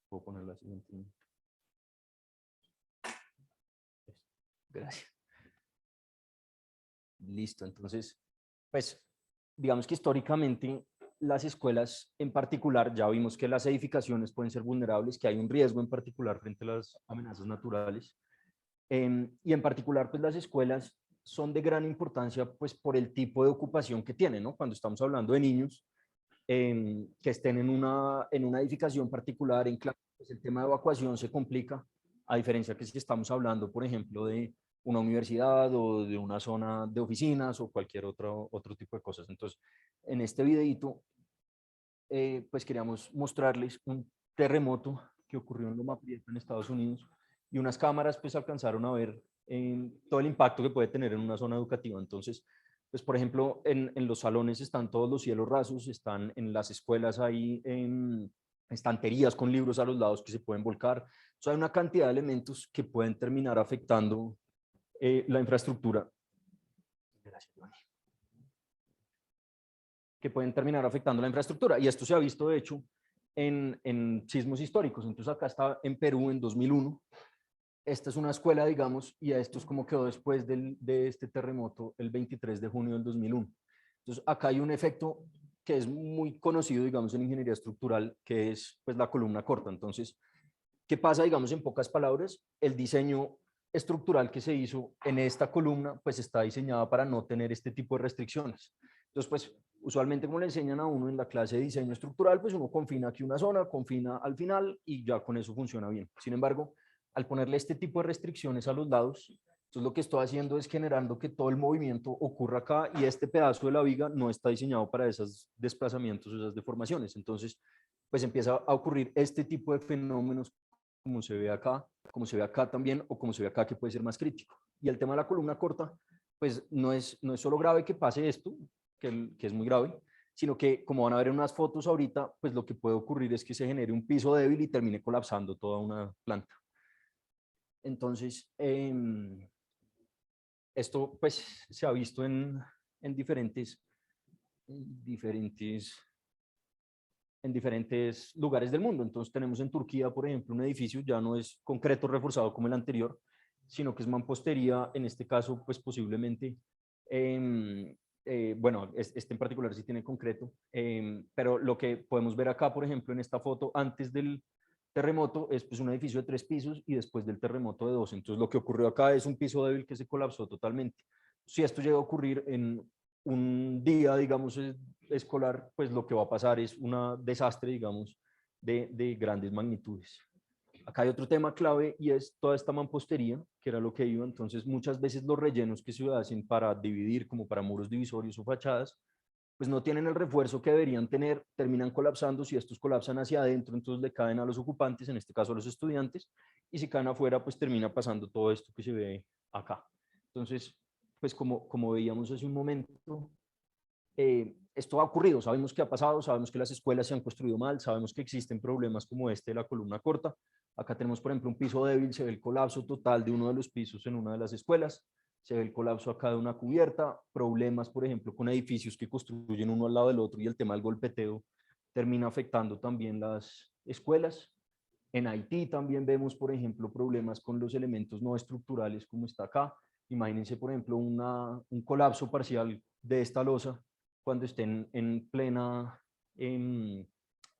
Puedo poner la siguiente. Gracias. Listo, entonces, pues, digamos que históricamente las escuelas en particular, ya vimos que las edificaciones pueden ser vulnerables, que hay un riesgo en particular frente a las amenazas naturales, y en particular, pues las escuelas son de gran importancia, pues por el tipo de ocupación que tienen, ¿no? Cuando estamos hablando de niños que estén en una edificación particular, en clase, pues el tema de evacuación se complica, a diferencia que si estamos hablando, por ejemplo, de una universidad o de una zona de oficinas o cualquier otro tipo de cosas. Entonces, en este videito, pues queríamos mostrarles un terremoto que ocurrió en Loma Prieta, en Estados Unidos, y unas cámaras pues alcanzaron a ver todo el impacto que puede tener en una zona educativa. Entonces, pues por ejemplo, en los salones están todos los cielos rasos, están en las escuelas hay estanterías con libros a los lados que se pueden volcar. O sea, hay una cantidad de elementos que pueden terminar afectando la infraestructura. Gracias, Giovanni. Que pueden terminar afectando la infraestructura. Y esto se ha visto, de hecho, en sismos históricos. Entonces, acá está en Perú en 2001. Esta es una escuela, digamos, y esto es como quedó después de este terremoto el 23 de junio del 2001. Entonces, acá hay un efecto que es muy conocido, digamos, en ingeniería estructural, que es pues la columna corta. Entonces, ¿qué pasa, digamos, en pocas palabras? El diseño estructural que se hizo en esta columna, pues está diseñada para no tener este tipo de restricciones. Entonces, pues, usualmente como le enseñan a uno en la clase de diseño estructural, pues uno confina aquí una zona, confina al final y ya con eso funciona bien. Sin embargo, al ponerle este tipo de restricciones a los lados, entonces lo que estoy haciendo es generando que todo el movimiento ocurra acá y este pedazo de la viga no está diseñado para esos desplazamientos, esas deformaciones. Entonces, pues empieza a ocurrir este tipo de fenómenos como se ve acá, como se ve acá también, o como se ve acá, que puede ser más crítico. Y el tema de la columna corta, pues no es solo grave que pase esto, que es muy grave, sino que, como van a ver en unas fotos ahorita, pues lo que puede ocurrir es que se genere un piso débil y termine colapsando toda una planta. Entonces, esto pues se ha visto en diferentes lugares del mundo. Entonces tenemos en Turquía, por ejemplo, un edificio, ya no es concreto reforzado como el anterior, sino que es mampostería, en este caso, pues posiblemente, bueno, este en particular sí tiene concreto, pero lo que podemos ver acá, por ejemplo, en esta foto, antes del terremoto, es pues un edificio de 3 pisos y después del terremoto de 2. Entonces lo que ocurrió acá es un piso débil que se colapsó totalmente. Si esto llega a ocurrir en un día, digamos, escolar, pues lo que va a pasar es un desastre, digamos, de grandes magnitudes. Acá hay otro tema clave y es toda esta mampostería, que era lo que iba. Entonces, muchas veces los rellenos que se hacen para dividir, como para muros divisorios o fachadas, pues no tienen el refuerzo que deberían tener, terminan colapsando. Si estos colapsan hacia adentro, entonces le caen a los ocupantes, en este caso a los estudiantes, y si caen afuera, pues termina pasando todo esto que se ve acá. Entonces, pues como veíamos hace un momento, esto ha ocurrido, sabemos que ha pasado, sabemos que las escuelas se han construido mal, sabemos que existen problemas como este de la columna corta. Acá tenemos, por ejemplo, un piso débil, se ve el colapso total de uno de los pisos en una de las escuelas, se ve el colapso acá de una cubierta, problemas, por ejemplo, con edificios que construyen uno al lado del otro y el tema del golpeteo termina afectando también las escuelas. En Haití también vemos, por ejemplo, problemas con los elementos no estructurales como está acá. Imagínense, por ejemplo, un colapso parcial de esta losa cuando estén en plena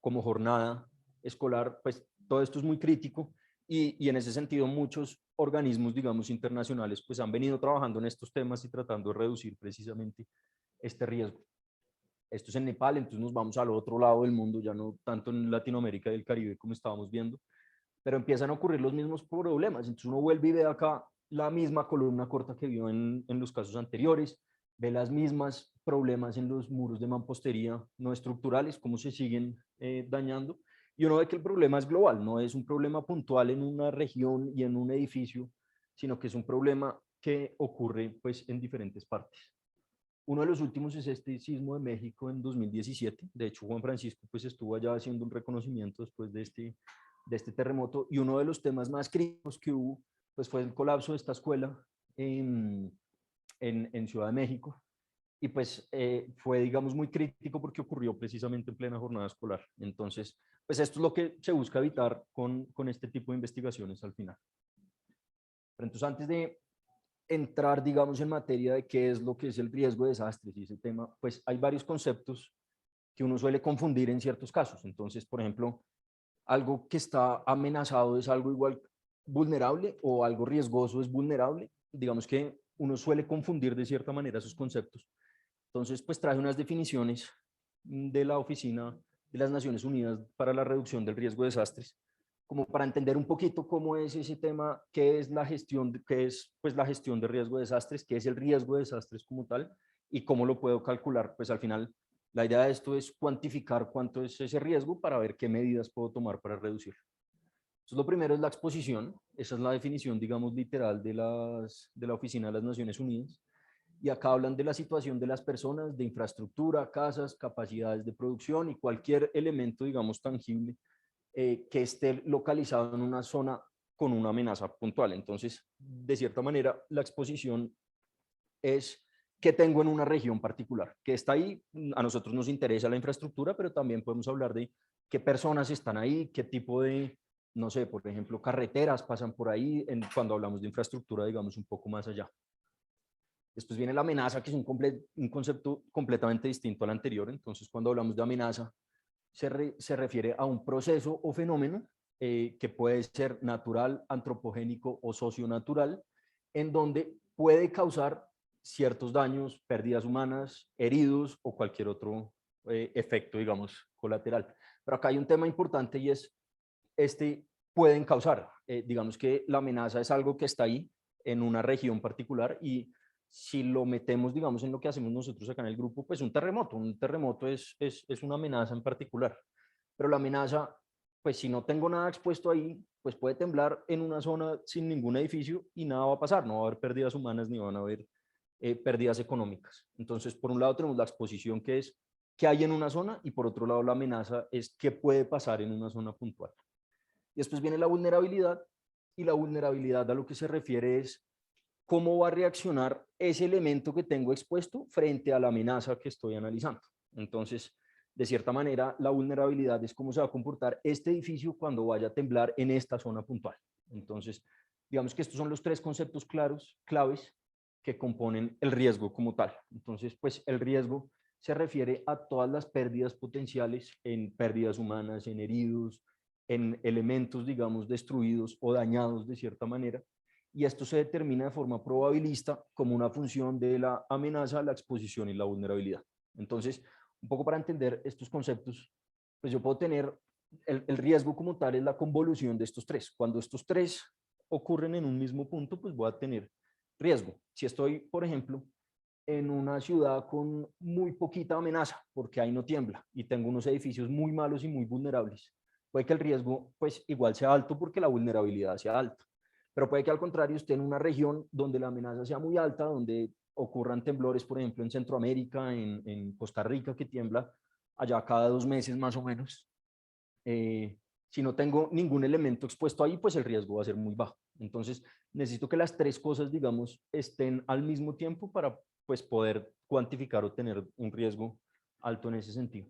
como jornada escolar, pues todo esto es muy crítico y en ese sentido muchos organismos, digamos, internacionales, pues han venido trabajando en estos temas y tratando de reducir precisamente este riesgo. Esto es en Nepal, entonces nos vamos al otro lado del mundo, ya no tanto en Latinoamérica y el Caribe como estábamos viendo, pero empiezan a ocurrir los mismos problemas. Entonces uno vuelve y ve acá la misma columna corta que vio en los casos anteriores, ve las mismas problemas en los muros de mampostería no estructurales, cómo se siguen dañando, y uno ve que el problema es global, no es un problema puntual en una región y en un edificio, sino que es un problema que ocurre pues en diferentes partes. Uno de los últimos es este sismo de México en 2017. De hecho, Juan Francisco pues estuvo allá haciendo un reconocimiento después de este terremoto, y uno de los temas más críticos que hubo pues fue el colapso de esta escuela en Ciudad de México. Y pues fue, digamos, muy crítico porque ocurrió precisamente en plena jornada escolar. Entonces, pues esto es lo que se busca evitar con este tipo de investigaciones al final. Pero entonces, antes de entrar, digamos, en materia de qué es lo que es el riesgo de desastres y ese tema, pues hay varios conceptos que uno suele confundir en ciertos casos. Entonces, por ejemplo, algo que está amenazado es algo igual vulnerable o algo riesgoso es vulnerable. Digamos que uno suele confundir de cierta manera esos conceptos. Entonces, pues traje unas definiciones de la Oficina de las Naciones Unidas para la Reducción del Riesgo de Desastres, como para entender un poquito cómo es ese tema, qué es la gestión, qué es pues la gestión de riesgo de desastres, qué es el riesgo de desastres como tal y cómo lo puedo calcular. Pues al final la idea de esto es cuantificar cuánto es ese riesgo para ver qué medidas puedo tomar para reducirlo. Entonces, lo primero es la exposición. Esa es la definición, digamos, literal de la Oficina de las Naciones Unidas. Y acá hablan de la situación de las personas, de infraestructura, casas, capacidades de producción y cualquier elemento, digamos, tangible que esté localizado en una zona con una amenaza puntual. Entonces, de cierta manera, la exposición es qué tengo en una región particular, que está ahí. A nosotros nos interesa la infraestructura, pero también podemos hablar de qué personas están ahí, qué tipo de, no sé, por ejemplo, carreteras pasan por ahí, cuando hablamos de infraestructura, digamos, un poco más allá. Después viene la amenaza, que es un concepto completamente distinto al anterior. Entonces, cuando hablamos de amenaza, se refiere a un proceso o fenómeno que puede ser natural, antropogénico o socionatural, en donde puede causar ciertos daños, pérdidas humanas, heridos o cualquier otro efecto, digamos, colateral. Pero acá hay un tema importante y es, pueden causar, digamos que la amenaza es algo que está ahí en una región particular y si lo metemos, digamos, en lo que hacemos nosotros acá en el grupo, pues un terremoto es una amenaza en particular, pero la amenaza, pues si no tengo nada expuesto ahí, pues puede temblar en una zona sin ningún edificio y nada va a pasar, no va a haber pérdidas humanas ni van a haber pérdidas económicas. Entonces, por un lado tenemos la exposición que es qué hay en una zona y por otro lado la amenaza es qué puede pasar en una zona puntual. Y después viene la vulnerabilidad y la vulnerabilidad a lo que se refiere es cómo va a reaccionar ese elemento que tengo expuesto frente a la amenaza que estoy analizando. Entonces, de cierta manera, la vulnerabilidad es cómo se va a comportar este edificio cuando vaya a temblar en esta zona puntual. Entonces, digamos que estos son los tres conceptos claves que componen el riesgo como tal. Entonces, pues el riesgo se refiere a todas las pérdidas potenciales en pérdidas humanas, en heridos, en elementos, digamos, destruidos o dañados de cierta manera, y esto se determina de forma probabilista como una función de la amenaza, la exposición y la vulnerabilidad. Entonces, un poco para entender estos conceptos, pues yo puedo tener el riesgo como tal es la convolución de estos tres. Cuando estos tres ocurren en un mismo punto, pues voy a tener riesgo. Si estoy, por ejemplo, en una ciudad con muy poquita amenaza, porque ahí no tiembla, y tengo unos edificios muy malos y muy vulnerables, puede que el riesgo pues igual sea alto porque la vulnerabilidad sea alta. Pero puede que al contrario esté en una región donde la amenaza sea muy alta, donde ocurran temblores, por ejemplo, en Centroamérica, en Costa Rica, que tiembla allá cada 2 meses más o menos. Si no tengo ningún elemento expuesto ahí, pues el riesgo va a ser muy bajo. Entonces, necesito que las tres cosas, digamos, estén al mismo tiempo para pues, poder cuantificar o tener un riesgo alto en ese sentido.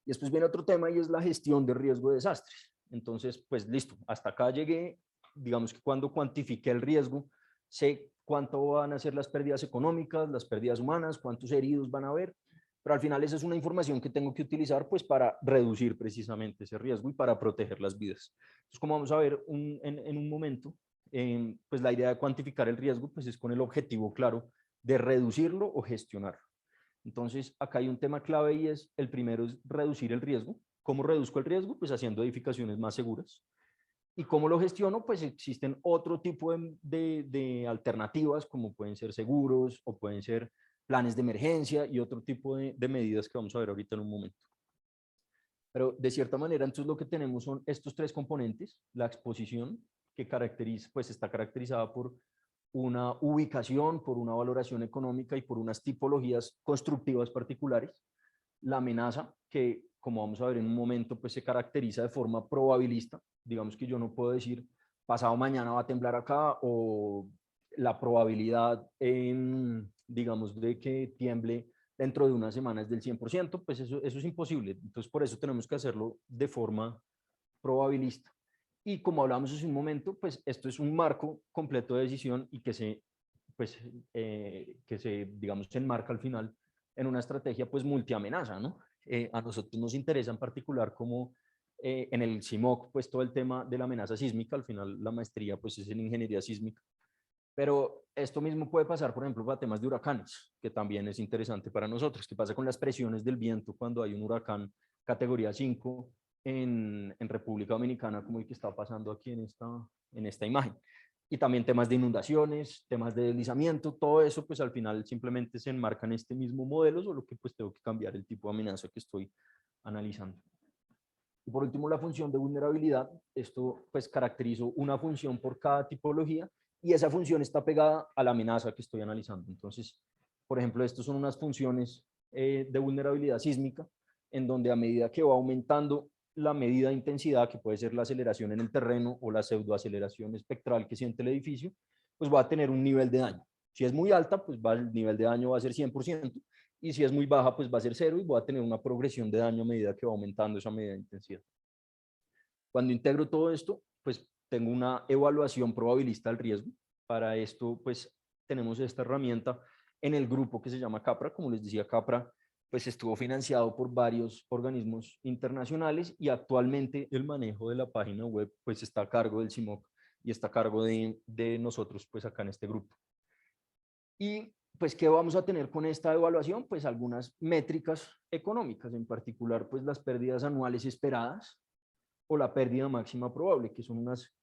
Y después viene otro tema y es la gestión de riesgo de desastres. Entonces, pues listo, hasta acá llegué. Digamos que cuando cuantifique el riesgo, sé cuánto van a ser las pérdidas económicas, las pérdidas humanas, cuántos heridos van a haber, pero al final esa es una información que tengo que utilizar pues para reducir precisamente ese riesgo y para proteger las vidas. Entonces, como vamos a ver en un momento, pues la idea de cuantificar el riesgo pues es con el objetivo claro de reducirlo o gestionarlo. Entonces, acá hay un tema clave y es, el primero es reducir el riesgo. ¿Cómo reduzco el riesgo? Pues haciendo edificaciones más seguras. ¿Y cómo lo gestiono? Pues existen otro tipo de alternativas, como pueden ser seguros o pueden ser planes de emergencia y otro tipo de medidas que vamos a ver ahorita en un momento. Pero de cierta manera, entonces lo que tenemos son estos tres componentes: la exposición, que pues está caracterizada por una ubicación, por una valoración económica y por unas tipologías constructivas particulares; la amenaza, que como vamos a ver en un momento, pues se caracteriza de forma probabilista. Digamos que yo no puedo decir pasado mañana va a temblar acá o la probabilidad, digamos, de que tiemble dentro de una semana es del 100%, pues eso es imposible. Entonces, por eso tenemos que hacerlo de forma probabilista. Y como hablamos hace un momento, pues esto es un marco completo de decisión y pues, que se, digamos, se enmarca al final en una estrategia pues multiamenaza, ¿no? A nosotros nos interesa en particular como en el CIMOC, pues todo el tema de la amenaza sísmica, al final la maestría pues es en ingeniería sísmica, pero esto mismo puede pasar, por ejemplo, para temas de huracanes, que también es interesante para nosotros. ¿Qué pasa con las presiones del viento cuando hay un huracán categoría 5 en República Dominicana, como el que está pasando aquí en esta imagen? Y también temas de inundaciones, temas de deslizamiento, todo eso pues al final simplemente se enmarca en este mismo modelo, solo que pues tengo que cambiar el tipo de amenaza que estoy analizando. Y por último, la función de vulnerabilidad. Esto pues caracterizo una función por cada tipología y esa función está pegada a la amenaza que estoy analizando. Entonces, por ejemplo, estas son unas funciones de vulnerabilidad sísmica, en donde a medida que va aumentando la medida de intensidad, que puede ser la aceleración en el terreno o la pseudoaceleración espectral que siente el edificio, pues va a tener un nivel de daño. Si es muy alta, pues el nivel de daño va a ser 100%, y si es muy baja, pues va a ser 0 y voy a tener una progresión de daño a medida que va aumentando esa medida de intensidad. Cuando integro todo esto, pues tengo una evaluación probabilista del riesgo. Para esto, pues tenemos esta herramienta en el grupo que se llama CAPRA. Como les decía, CAPRA pues estuvo financiado por varios organismos internacionales y actualmente el manejo de la página web pues está a cargo del CIMOC y está a cargo de nosotros pues acá en este grupo. Y pues, ¿qué vamos a tener con esta evaluación? Pues algunas métricas económicas, en particular pues las pérdidas anuales esperadas o la pérdida máxima probable, que son unas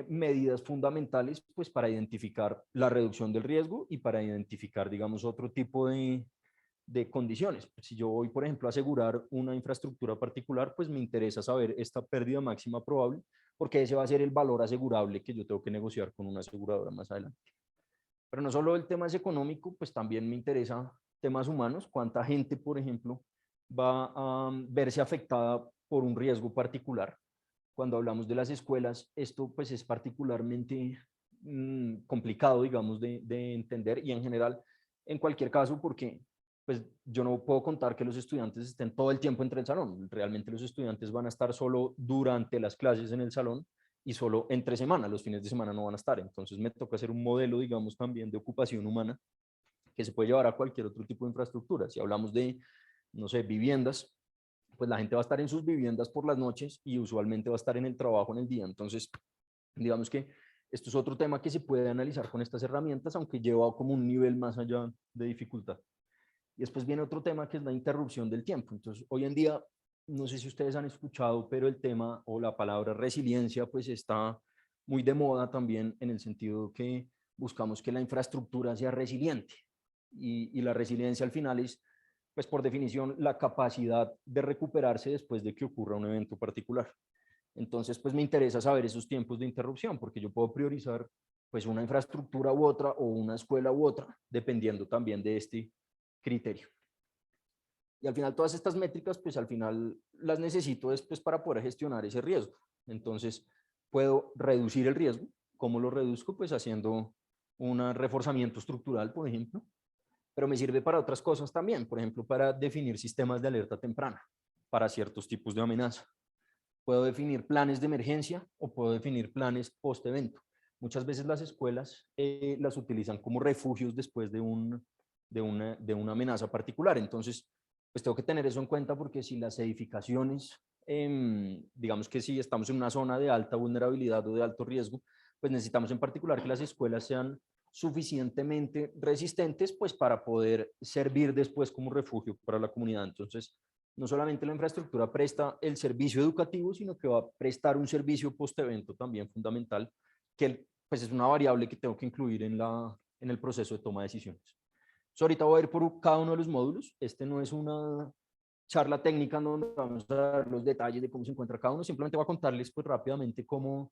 medidas fundamentales pues para identificar la reducción del riesgo y para identificar, digamos, otro tipo de condiciones. Si yo voy, por ejemplo, a asegurar una infraestructura particular, pues me interesa saber esta pérdida máxima probable, porque ese va a ser el valor asegurable que yo tengo que negociar con una aseguradora más adelante. Pero no solo el tema es económico, pues también me interesa temas humanos, cuánta gente, por ejemplo, va a verse afectada por un riesgo particular. Cuando hablamos de las escuelas, esto pues es particularmente complicado, digamos, de entender y en general, en cualquier caso, porque pues yo no puedo contar que los estudiantes estén todo el tiempo entre el salón. Realmente los estudiantes van a estar solo durante las clases en el salón y solo entre semana, los fines de semana no van a estar. Entonces me toca hacer un modelo, digamos, también de ocupación humana que se puede llevar a cualquier otro tipo de infraestructura. Si hablamos de, no sé, viviendas, pues la gente va a estar en sus viviendas por las noches y usualmente va a estar en el trabajo en el día. Entonces, digamos que esto es otro tema que se puede analizar con estas herramientas, aunque lleva como un nivel más allá de dificultad. Y después viene otro tema que es la interrupción del tiempo. Entonces, hoy en día, no sé si ustedes han escuchado, pero el tema o la palabra resiliencia pues está muy de moda también en el sentido que buscamos que la infraestructura sea resiliente. Y la resiliencia al final es, pues por definición, la capacidad de recuperarse después de que ocurra un evento particular. Entonces, pues me interesa saber esos tiempos de interrupción, porque yo puedo priorizar pues una infraestructura u otra o una escuela u otra, dependiendo también de este criterio. Y al final todas estas métricas, pues al final las necesito después para poder gestionar ese riesgo. Entonces, puedo reducir el riesgo. ¿Cómo lo reduzco? Pues haciendo un reforzamiento estructural, por ejemplo, pero me sirve para otras cosas también, por ejemplo, para definir sistemas de alerta temprana para ciertos tipos de amenaza. Puedo definir planes de emergencia o puedo definir planes post-evento. Muchas veces las escuelas las utilizan como refugios después de una amenaza particular. Entonces, pues tengo que tener eso en cuenta porque si las edificaciones, digamos que si estamos en una zona de alta vulnerabilidad o de alto riesgo, pues necesitamos en particular que las escuelas sean suficientemente resistentes pues para poder servir después como refugio para la comunidad. Entonces, no solamente la infraestructura presta el servicio educativo, sino que va a prestar un servicio post-evento también fundamental, que pues es una variable que tengo que incluir en el proceso de toma de decisiones. So, ahorita voy a ir por cada uno de los módulos. Este no es una charla técnica en donde vamos a dar los detalles de cómo se encuentra cada uno, simplemente voy a contarles pues rápidamente cómo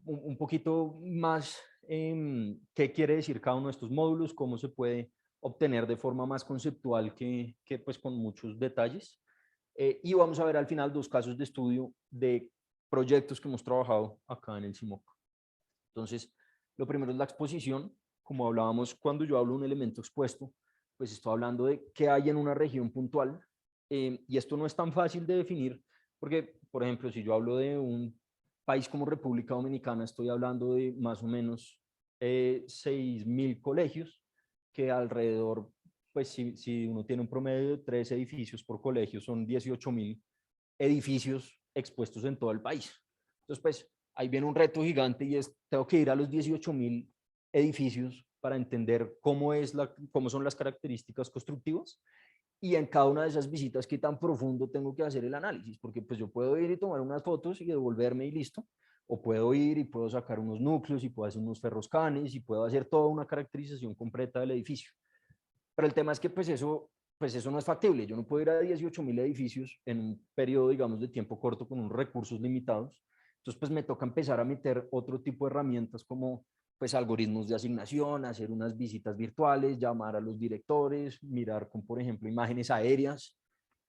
un poquito más qué quiere decir cada uno de estos módulos, cómo se puede obtener de forma más conceptual que pues con muchos detalles. Y vamos a ver al final dos casos de estudio de proyectos que hemos trabajado acá en el CIMOC. Entonces, lo primero es la exposición. como hablábamos cuando yo hablo de un elemento expuesto, pues estoy hablando de qué hay en una región puntual, y esto no es tan fácil de definir, porque, por ejemplo, si yo hablo de un país como República Dominicana, estoy hablando de más o menos 6.000 colegios, que alrededor, pues si uno tiene un promedio de 3 edificios por colegio, son 18.000 edificios expuestos en todo el país. Entonces, pues ahí viene un reto gigante y es, tengo que ir a los 18.000 edificios para entender cómo son las características constructivas, y en cada una de esas visitas qué tan profundo tengo que hacer el análisis, porque pues yo puedo ir y tomar unas fotos y devolverme y listo, o puedo ir y puedo sacar unos núcleos y puedo hacer unos ferroscanes y puedo hacer toda una caracterización completa del edificio. Pero el tema es que pues eso no es factible. Yo no puedo ir a 18.000 edificios en un periodo, digamos, de tiempo corto con unos recursos limitados. Entonces, pues me toca empezar a meter otro tipo de herramientas como pues algoritmos de asignación, hacer unas visitas virtuales, llamar a los directores, mirar con, por ejemplo, imágenes aéreas.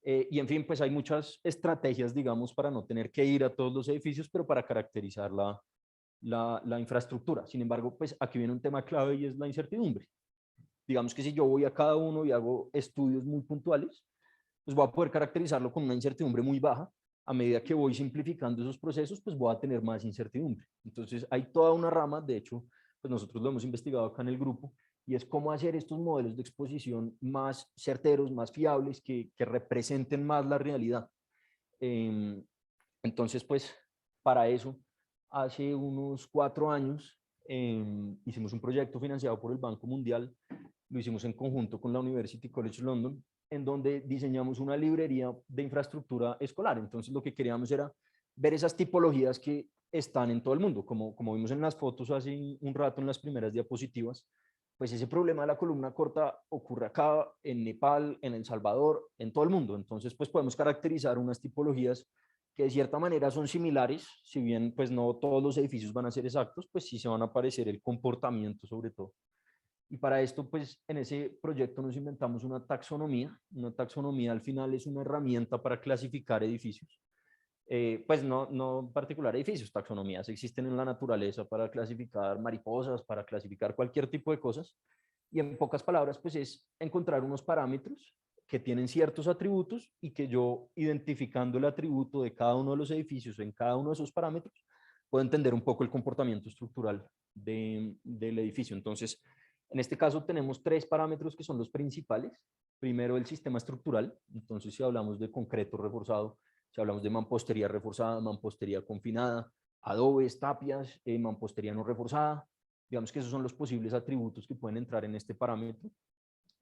Y en fin, pues hay muchas estrategias, digamos, para no tener que ir a todos los edificios, pero para caracterizar la infraestructura. Sin embargo, pues aquí viene un tema clave y es la incertidumbre. Digamos que si yo voy a cada uno y hago estudios muy puntuales, pues voy a poder caracterizarlo con una incertidumbre muy baja. A medida que voy simplificando esos procesos, pues voy a tener más incertidumbre. Entonces hay toda una rama, de hecho, pues nosotros lo hemos investigado acá en el grupo, y es cómo hacer estos modelos de exposición más certeros, más fiables, que representen más la realidad. Eh, entonces, pues para eso, hace unos 4 años hicimos un proyecto financiado por el Banco Mundial. Lo hicimos en conjunto con la University College London, en donde diseñamos una librería de infraestructura escolar. Entonces lo que queríamos era ver esas tipologías que están en todo el mundo, como vimos en las fotos hace un rato en las primeras diapositivas. Pues ese problema de la columna corta ocurre acá, en Nepal, en El Salvador, en todo el mundo. Entonces, pues podemos caracterizar unas tipologías que de cierta manera son similares, si bien pues no todos los edificios van a ser exactos, pues sí se van a parecer el comportamiento sobre todo. Y para esto, pues en ese proyecto nos inventamos una taxonomía. Una taxonomía al final es una herramienta para clasificar edificios. Pues no en particular edificios, taxonomías existen en la naturaleza para clasificar mariposas, para clasificar cualquier tipo de cosas. Y en pocas palabras, pues es encontrar unos parámetros que tienen ciertos atributos y que yo, identificando el atributo de cada uno de los edificios en cada uno de esos parámetros, puedo entender un poco el comportamiento estructural del edificio. Entonces, en este caso tenemos 3 parámetros que son los principales. Primero, el sistema estructural. Entonces, si hablamos de concreto reforzado, si hablamos de mampostería reforzada, mampostería confinada, adobes, tapias, mampostería no reforzada, digamos que esos son los posibles atributos que pueden entrar en este parámetro.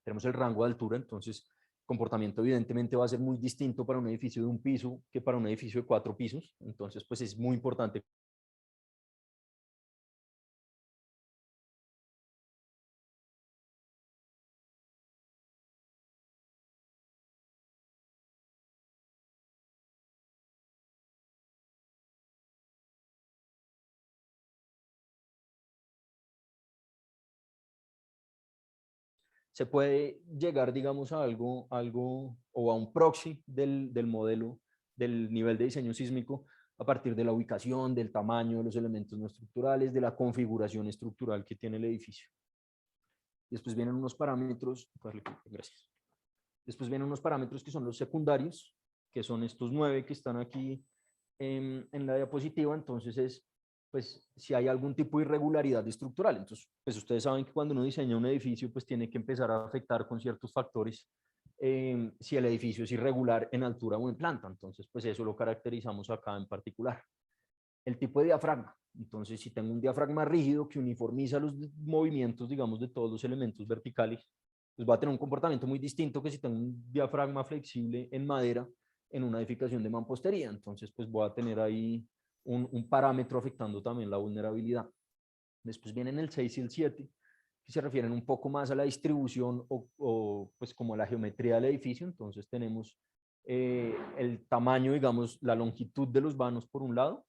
Tenemos el rango de altura, entonces comportamiento evidentemente va a ser muy distinto para un edificio de un piso que para un edificio de 4 pisos, entonces pues es muy importante. Se puede llegar, digamos, a algo o a un proxy del modelo del nivel de diseño sísmico a partir de la ubicación, del tamaño de los elementos no estructurales, de la configuración estructural que tiene el edificio. Después vienen unos parámetros, gracias. Después vienen unos parámetros que son los secundarios, que son estos 9 que están aquí en la diapositiva. Entonces es, pues, si hay algún tipo de irregularidad estructural. Entonces, pues ustedes saben que cuando uno diseña un edificio, pues tiene que empezar a afectar con ciertos factores si el edificio es irregular en altura o en planta. Entonces, pues eso lo caracterizamos acá en particular. El tipo de diafragma. Entonces, si tengo un diafragma rígido que uniformiza los movimientos, digamos, de todos los elementos verticales, pues va a tener un comportamiento muy distinto que si tengo un diafragma flexible en madera en una edificación de mampostería. Entonces, pues voy a tener ahí un parámetro afectando también la vulnerabilidad. Después vienen el 6 y el 7, que se refieren un poco más a la distribución o pues como a la geometría del edificio. Entonces tenemos el tamaño, digamos, la longitud de los vanos por un lado,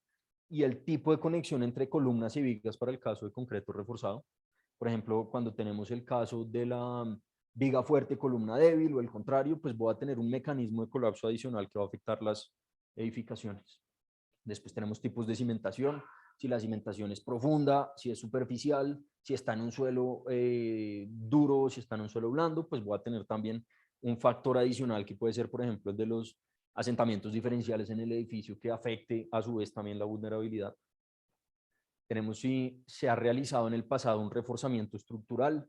y el tipo de conexión entre columnas y vigas para el caso de concreto reforzado. Por ejemplo, cuando tenemos el caso de la viga fuerte, columna débil o el contrario, pues voy a tener un mecanismo de colapso adicional que va a afectar las edificaciones. Después tenemos tipos de cimentación. si la cimentación es profunda, si es superficial, si está en un suelo duro, si está en un suelo blando, pues voy a tener también un factor adicional que puede ser, por ejemplo, el de los asentamientos diferenciales en el edificio que afecte a su vez también la vulnerabilidad. Tenemos si se ha realizado en el pasado un reforzamiento estructural,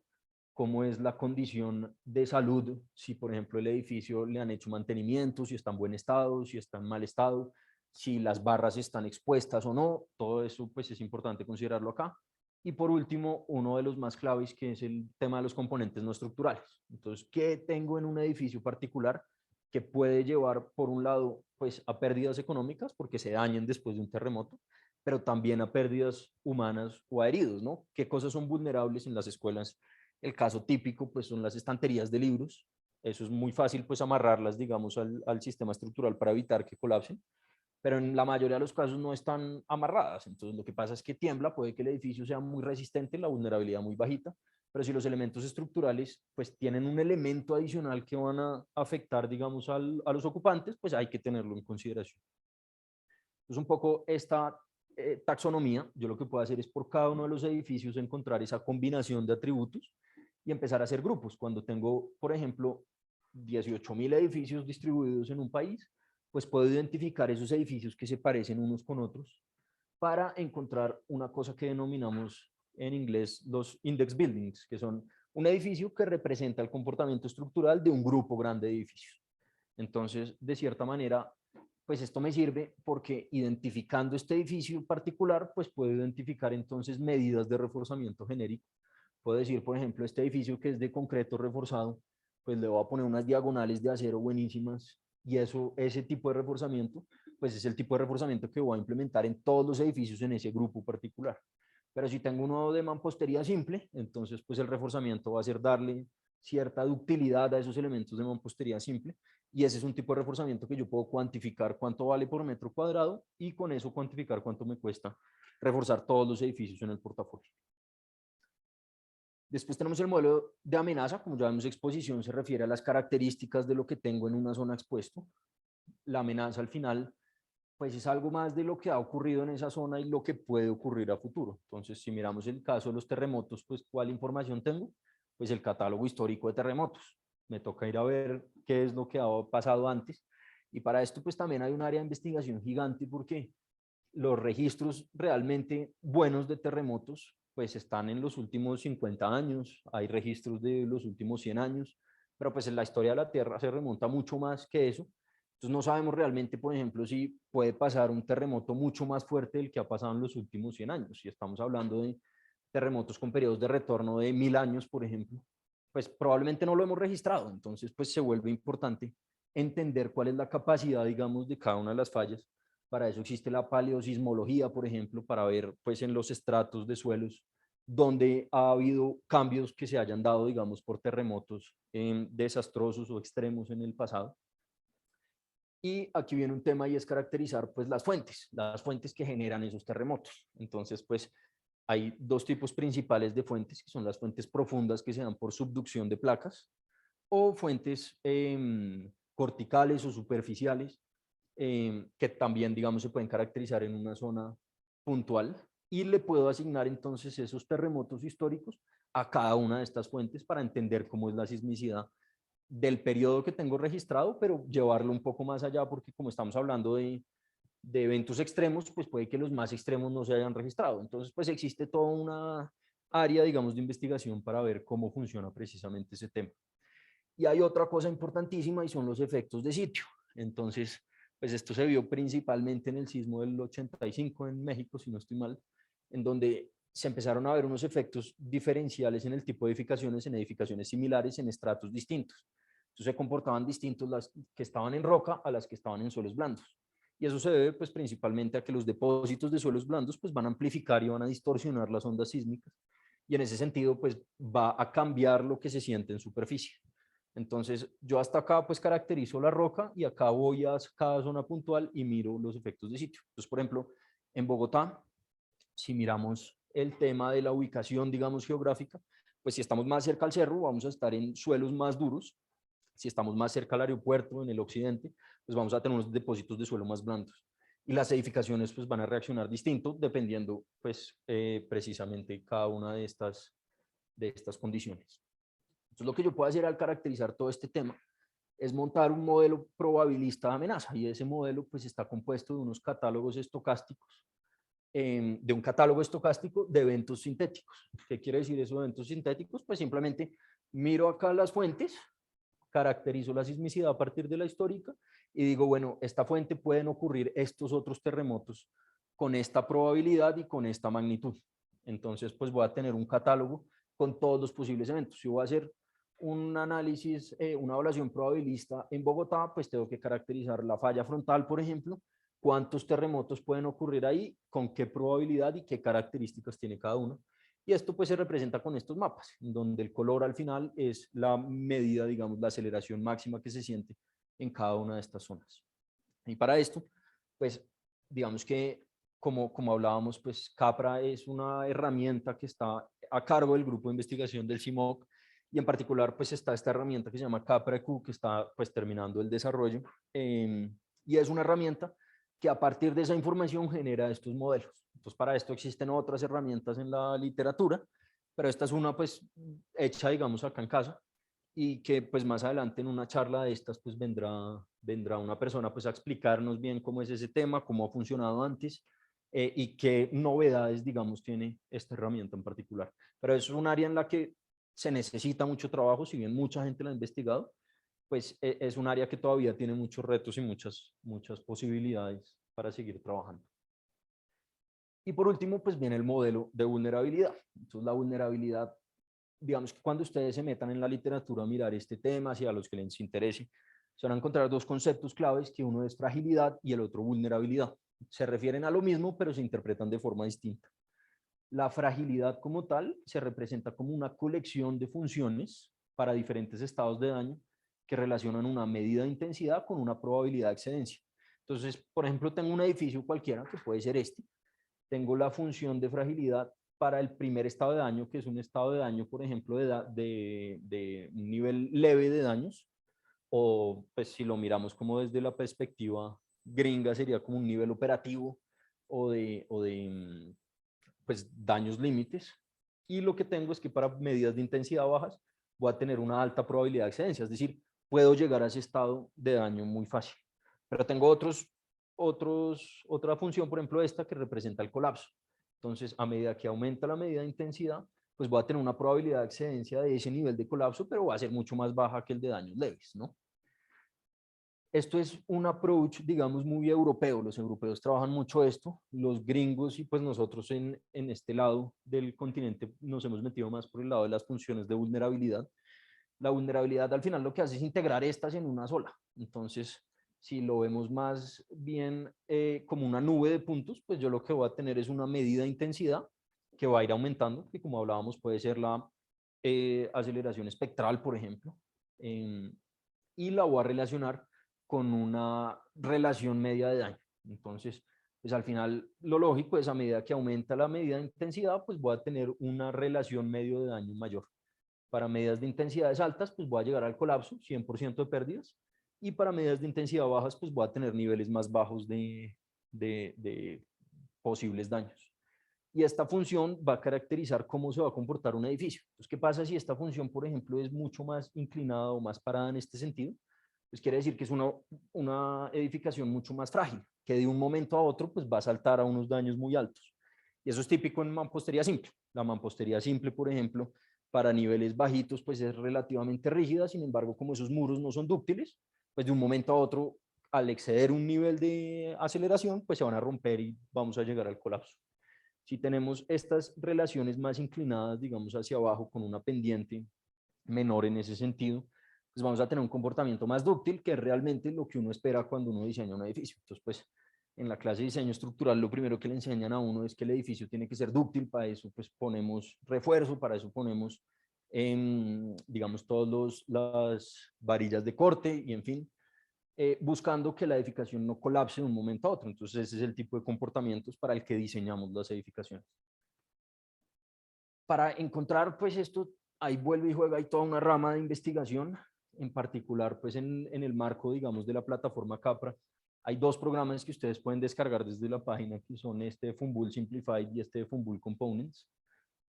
cómo es la condición de salud, si por ejemplo el edificio le han hecho mantenimiento, si está en buen estado, si está en mal estado, si las barras están expuestas o no, todo eso pues es importante considerarlo acá. Y por último, uno de los más claves que es el tema de los componentes no estructurales. Entonces, ¿qué tengo en un edificio particular que puede llevar por un lado pues a pérdidas económicas porque se dañen después de un terremoto, pero también a pérdidas humanas o a heridos, ¿no? ¿Qué cosas son vulnerables en las escuelas? El caso típico pues son las estanterías de libros. Eso es muy fácil pues amarrarlas, digamos, al sistema estructural para evitar que colapsen, pero en la mayoría de los casos no están amarradas. Entonces lo que pasa es que tiembla, puede que el edificio sea muy resistente, la vulnerabilidad muy bajita, pero si los elementos estructurales pues tienen un elemento adicional que van a afectar, digamos, a los ocupantes, pues hay que tenerlo en consideración. Entonces un poco esta taxonomía, yo lo que puedo hacer es por cada uno de los edificios encontrar esa combinación de atributos y empezar a hacer grupos. Cuando tengo, por ejemplo, 18.000 edificios distribuidos en un país, pues puedo identificar esos edificios que se parecen unos con otros para encontrar una cosa que denominamos en inglés los index buildings, que son un edificio que representa el comportamiento estructural de un grupo grande de edificios. Entonces, de cierta manera, pues esto me sirve porque identificando este edificio particular, pues puedo identificar entonces medidas de reforzamiento genérico. Puedo decir, por ejemplo, este edificio que es de concreto reforzado, pues le voy a poner unas diagonales de acero buenísimas y eso, ese tipo de reforzamiento, pues es el tipo de reforzamiento que voy a implementar en todos los edificios en ese grupo particular. Pero si tengo uno de mampostería simple, entonces pues el reforzamiento va a ser darle cierta ductilidad a esos elementos de mampostería simple y ese es un tipo de reforzamiento que yo puedo cuantificar cuánto vale por metro cuadrado y con eso cuantificar cuánto me cuesta reforzar todos los edificios en el portafolio. Después tenemos el modelo de amenaza, como ya vemos, exposición se refiere a las características de lo que tengo en una zona expuesto. La amenaza al final, pues es algo más de lo que ha ocurrido en esa zona y lo que puede ocurrir a futuro. Entonces, si miramos el caso de los terremotos, pues ¿cuál información tengo? Pues el catálogo histórico de terremotos. Me toca ir a ver qué es lo que ha pasado antes. Y para esto, pues también hay un área de investigación gigante porque los registros realmente buenos de terremotos pues están en los últimos 50 años, hay registros de los últimos 100 años, pero pues en la historia de la Tierra se remonta mucho más que eso. Entonces no sabemos realmente, por ejemplo, si puede pasar un terremoto mucho más fuerte del que ha pasado en los últimos 100 años. Si estamos hablando de terremotos con periodos de retorno de 1000 años, por ejemplo, pues probablemente no lo hemos registrado. Entonces pues se vuelve importante entender cuál es la capacidad, digamos, de cada una de las fallas. Para eso existe la paleosismología, por ejemplo, para ver pues en los estratos de suelos donde ha habido cambios que se hayan dado, digamos, por terremotos desastrosos o extremos en el pasado. Y aquí viene un tema y es caracterizar pues las fuentes que generan esos terremotos. Entonces, pues hay dos tipos principales de fuentes, que son las fuentes profundas que se dan por subducción de placas o fuentes corticales o superficiales que también, digamos, se pueden caracterizar en una zona puntual y le puedo asignar entonces esos terremotos históricos a cada una de estas fuentes para entender cómo es la sismicidad del periodo que tengo registrado, pero llevarlo un poco más allá porque como estamos hablando de eventos extremos, pues puede que los más extremos no se hayan registrado. Entonces, pues existe toda una área, digamos, de investigación para ver cómo funciona precisamente ese tema. Y hay otra cosa importantísima y son los efectos de sitio. Entonces, pues esto se vio principalmente en el sismo del 85 en México, si no estoy mal, en donde se empezaron a ver unos efectos diferenciales en el tipo de edificaciones, en edificaciones similares, en estratos distintos. Entonces se comportaban distintos las que estaban en roca a las que estaban en suelos blandos. Y eso se debe pues principalmente a que los depósitos de suelos blandos pues van a amplificar y van a distorsionar las ondas sísmicas. Y en ese sentido pues va a cambiar lo que se siente en superficie. Entonces, yo hasta acá pues caracterizo la roca y acá voy a cada zona puntual y miro los efectos de sitio. Entonces, por ejemplo, en Bogotá, si miramos el tema de la ubicación, digamos, geográfica, pues si estamos más cerca al cerro, vamos a estar en suelos más duros. Si estamos más cerca al aeropuerto, en el occidente, pues vamos a tener unos depósitos de suelo más blandos. y las edificaciones pues van a reaccionar distinto dependiendo pues precisamente cada una de estas condiciones. Entonces lo que yo puedo hacer al caracterizar todo este tema es montar un modelo probabilista de amenaza, y ese modelo pues está compuesto de unos catálogos estocásticos, de un catálogo estocástico de eventos sintéticos. ¿Qué quiere decir eso de eventos sintéticos? Pues simplemente miro acá las fuentes, caracterizo la sismicidad a partir de la histórica y digo, bueno, esta fuente pueden ocurrir estos otros terremotos con esta probabilidad y con esta magnitud. Entonces, pues voy a tener un catálogo con todos los posibles eventos. Si voy a hacer un análisis, una evaluación probabilista en Bogotá, pues tengo que caracterizar la falla frontal, por ejemplo, cuántos terremotos pueden ocurrir ahí, con qué probabilidad y qué características tiene cada uno. Y esto pues se representa con estos mapas, donde el color al final es la medida, digamos, la aceleración máxima que se siente en cada una de estas zonas. Y para esto, pues digamos que como hablábamos, pues CAPRA es una herramienta que está a cargo del grupo de investigación del CIMOC, y en particular pues está esta herramienta que se llama CAPRA-EQ, que está pues terminando el desarrollo, y es una herramienta que a partir de esa información genera estos modelos. Entonces para esto existen otras herramientas en la literatura, pero esta es una pues hecha digamos acá en casa, y que pues más adelante en una charla de estas pues vendrá una persona pues a explicarnos bien cómo es ese tema, cómo ha funcionado antes, y qué novedades digamos tiene esta herramienta en particular. Pero es un área en la que se necesita mucho trabajo, si bien mucha gente la ha investigado, pues es un área que todavía tiene muchos retos y muchas posibilidades para seguir trabajando. Y por último, pues viene el modelo de vulnerabilidad. Entonces la vulnerabilidad, digamos que cuando ustedes se metan en la literatura a mirar este tema, si a los que les interese, se van a encontrar dos conceptos claves, que uno es fragilidad y el otro vulnerabilidad. Se refieren a lo mismo, pero se interpretan de forma distinta. La fragilidad como tal se representa como una colección de funciones para diferentes estados de daño que relacionan una medida de intensidad con una probabilidad de excedencia. Entonces, por ejemplo, tengo un edificio cualquiera, que puede ser este, tengo la función de fragilidad para el primer estado de daño, que es un estado de daño, por ejemplo, de un nivel leve de daños, o pues si lo miramos como desde la perspectiva gringa, sería como un nivel operativo o de pues, daños límites. Y lo que tengo es que para medidas de intensidad bajas voy a tener una alta probabilidad de excedencia, es decir, puedo llegar a ese estado de daño muy fácil. Pero tengo otra función, por ejemplo, esta que representa el colapso. Entonces, a medida que aumenta la medida de intensidad, pues voy a tener una probabilidad de excedencia de ese nivel de colapso, pero va a ser mucho más baja que el de daños leves, ¿no? Esto es un approach, digamos, muy europeo. Los europeos trabajan mucho esto, los gringos y pues nosotros en este lado del continente nos hemos metido más por el lado de las funciones de vulnerabilidad. La vulnerabilidad al final lo que hace es integrar estas en una sola. Entonces, si lo vemos más bien como una nube de puntos, pues yo lo que voy a tener es una medida de intensidad que va a ir aumentando, que como hablábamos puede ser la aceleración espectral, por ejemplo, y la voy a relacionar con una relación media de daño. Entonces, pues al final lo lógico es a medida que aumenta la medida de intensidad, pues voy a tener una relación medio de daño mayor. Para medidas de intensidades altas, pues voy a llegar al colapso, 100% de pérdidas, y para medidas de intensidad bajas, pues voy a tener niveles más bajos de posibles daños. Y esta función va a caracterizar cómo se va a comportar un edificio. Entonces, ¿qué pasa si esta función, por ejemplo, es mucho más inclinada o más parada en este sentido? Pues quiere decir que es una edificación mucho más frágil, que de un momento a otro pues va a saltar a unos daños muy altos. Y eso es típico en mampostería simple. La mampostería simple, por ejemplo, para niveles bajitos pues es relativamente rígida, sin embargo, como esos muros no son dúctiles, pues de un momento a otro, al exceder un nivel de aceleración, pues se van a romper y vamos a llegar al colapso. Si tenemos estas relaciones más inclinadas, digamos, hacia abajo, con una pendiente menor en ese sentido, pues vamos a tener un comportamiento más dúctil, que es realmente lo que uno espera cuando uno diseña un edificio. Entonces, pues, en la clase de diseño estructural, lo primero que le enseñan a uno es que el edificio tiene que ser dúctil. Para eso, pues, ponemos refuerzo, para eso ponemos, digamos, todas las varillas de corte y, en fin, buscando que la edificación no colapse de un momento a otro. Entonces, ese es el tipo de comportamientos para el que diseñamos las edificaciones. Para encontrar, pues, esto, ahí vuelve y juega, hay toda una rama de investigación, en particular, pues, en el marco, digamos, de la plataforma CAPRA. Hay dos programas que ustedes pueden descargar desde la página, que son este Funbull Simplified y este Funbull Components.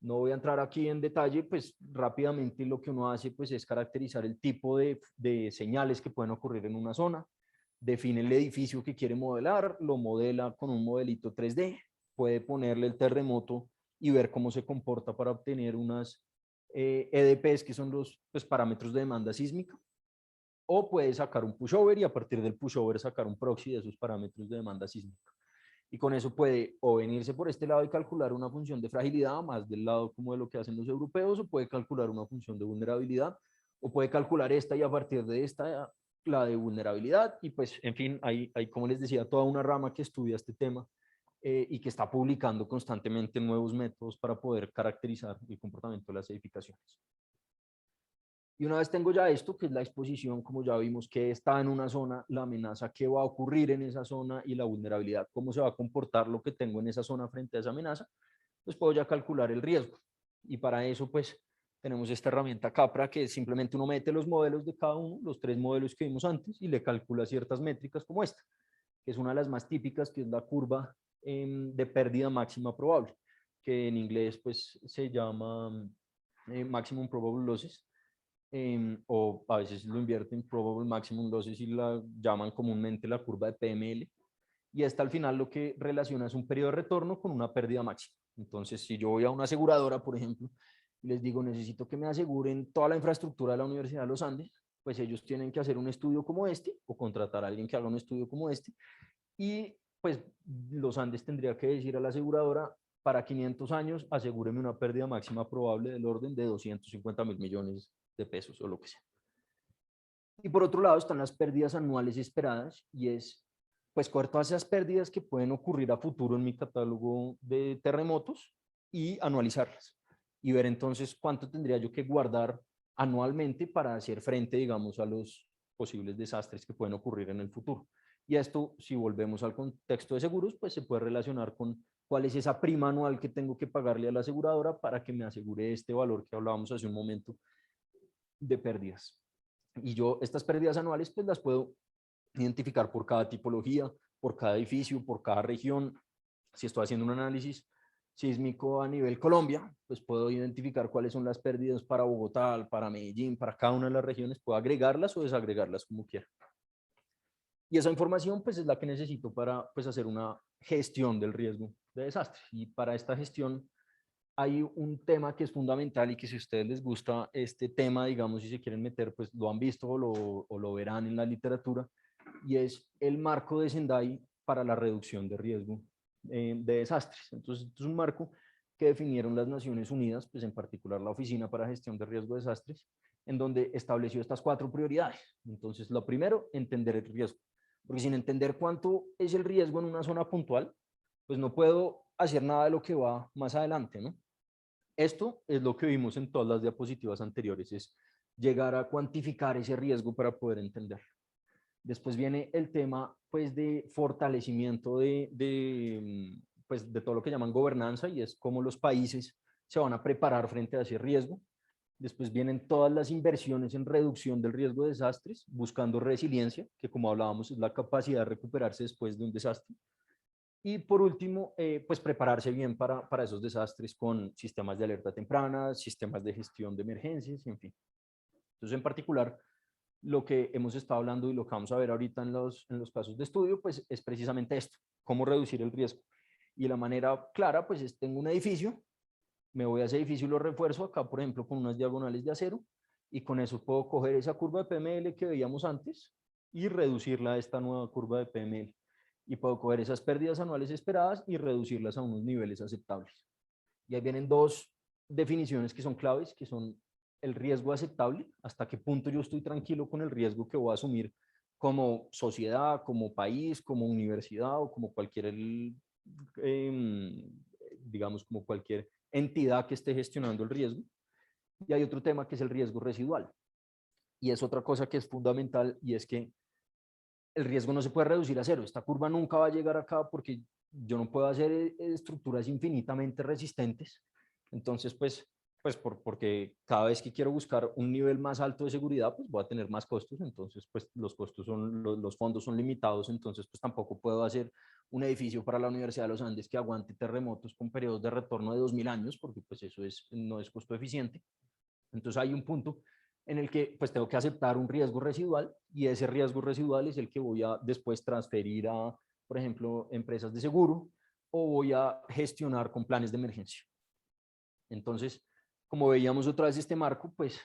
No voy a entrar aquí en detalle, pues rápidamente lo que uno hace pues es caracterizar el tipo de señales que pueden ocurrir en una zona, define el edificio que quiere modelar, lo modela con un modelito 3D, puede ponerle el terremoto y ver cómo se comporta para obtener unas EDPs, que son los pues, parámetros de demanda sísmica, o puede sacar un pushover y a partir del pushover sacar un proxy de esos parámetros de demanda sísmica. Y con eso puede o venirse por este lado y calcular una función de fragilidad, más del lado como de lo que hacen los europeos, o puede calcular una función de vulnerabilidad, o puede calcular esta y a partir de esta la de vulnerabilidad. Y pues, en fin, hay como les decía, toda una rama que estudia este tema y que está publicando constantemente nuevos métodos para poder caracterizar el comportamiento de las edificaciones. Y una vez tengo ya esto, que es la exposición, como ya vimos que está en una zona, la amenaza, qué va a ocurrir en esa zona y la vulnerabilidad, cómo se va a comportar lo que tengo en esa zona frente a esa amenaza, pues puedo ya calcular el riesgo. Y para eso, pues, tenemos esta herramienta CAPRA, que simplemente uno mete los modelos de cada uno, los 3 modelos que vimos antes, y le calcula ciertas métricas como esta, que es una de las más típicas, que es la curva de pérdida máxima probable, que en inglés, pues, se llama Maximum Probable Losses. O a veces lo invierten Probable Maximum Losses y la llaman comúnmente la curva de PML. Y esta al final lo que relaciona es un periodo de retorno con una pérdida máxima. Entonces, si yo voy a una aseguradora, por ejemplo, y les digo, necesito que me aseguren toda la infraestructura de la Universidad de los Andes, pues ellos tienen que hacer un estudio como este o contratar a alguien que haga un estudio como este. Y pues los Andes tendría que decir a la aseguradora, para 500 años, asegúreme una pérdida máxima probable del orden de 250.000 millones de pesos o lo que sea. Y por otro lado están las pérdidas anuales esperadas y es pues coger todas esas pérdidas que pueden ocurrir a futuro en mi catálogo de terremotos y anualizarlas y ver entonces cuánto tendría yo que guardar anualmente para hacer frente, digamos, a los posibles desastres que pueden ocurrir en el futuro. Y esto, si volvemos al contexto de seguros, pues se puede relacionar con cuál es esa prima anual que tengo que pagarle a la aseguradora para que me asegure este valor que hablábamos hace un momento de pérdidas. Y yo estas pérdidas anuales pues las puedo identificar por cada tipología, por cada edificio, por cada región. Si estoy haciendo un análisis sísmico a nivel Colombia, pues puedo identificar cuáles son las pérdidas para Bogotá, para Medellín, para cada una de las regiones, puedo agregarlas o desagregarlas como quiera. Y esa información pues es la que necesito para pues hacer una gestión del riesgo de desastre. Y para esta gestión hay un tema que es fundamental y que si a ustedes les gusta este tema, digamos, si se quieren meter, pues lo han visto o lo verán en la literatura, y es el marco de Sendai para la reducción de riesgo de desastres. Entonces, esto es un marco que definieron las Naciones Unidas, pues en particular la Oficina para Gestión de Riesgo de Desastres, en donde estableció estas 4 prioridades. Entonces, lo primero, entender el riesgo, porque sin entender cuánto es el riesgo en una zona puntual, pues no puedo hacer nada de lo que va más adelante, ¿no? Esto es lo que vimos en todas las diapositivas anteriores, es llegar a cuantificar ese riesgo para poder entender. Después viene el tema pues, de fortalecimiento pues, de todo lo que llaman gobernanza y es cómo los países se van a preparar frente a ese riesgo. Después vienen todas las inversiones en reducción del riesgo de desastres, buscando resiliencia, que como hablábamos es la capacidad de recuperarse después de un desastre. Y por último, pues prepararse bien para esos desastres con sistemas de alerta temprana, sistemas de gestión de emergencias, en fin. Entonces, en particular, lo que hemos estado hablando y lo que vamos a ver ahorita en los casos de estudio, pues es precisamente esto, cómo reducir el riesgo. Y la manera clara, pues es, tengo un edificio, me voy a ese edificio y lo refuerzo acá, por ejemplo, con unas diagonales de acero, y con eso puedo coger esa curva de PML que veíamos antes y reducirla a esta nueva curva de PML. Y puedo coger esas pérdidas anuales esperadas y reducirlas a unos niveles aceptables. Y ahí vienen 2 definiciones que son claves, que son el riesgo aceptable, hasta qué punto yo estoy tranquilo con el riesgo que voy a asumir como sociedad, como país, como universidad o como cualquier, digamos, como cualquier entidad que esté gestionando el riesgo. Y hay otro tema que es el riesgo residual. Y es otra cosa que es fundamental y es que el riesgo no se puede reducir a cero. Esta curva nunca va a llegar acá porque yo no puedo hacer estructuras infinitamente resistentes. Entonces, pues porque cada vez que quiero buscar un nivel más alto de seguridad, pues voy a tener más costos, entonces pues los costos son, los fondos son limitados, entonces pues tampoco puedo hacer un edificio para la Universidad de los Andes que aguante terremotos con periodos de retorno de 2000 años, porque pues eso no es costo eficiente. Entonces hay un punto en el que pues tengo que aceptar un riesgo residual y ese riesgo residual es el que voy a después transferir a, por ejemplo, empresas de seguro o voy a gestionar con planes de emergencia. Entonces, como veíamos otra vez este marco, pues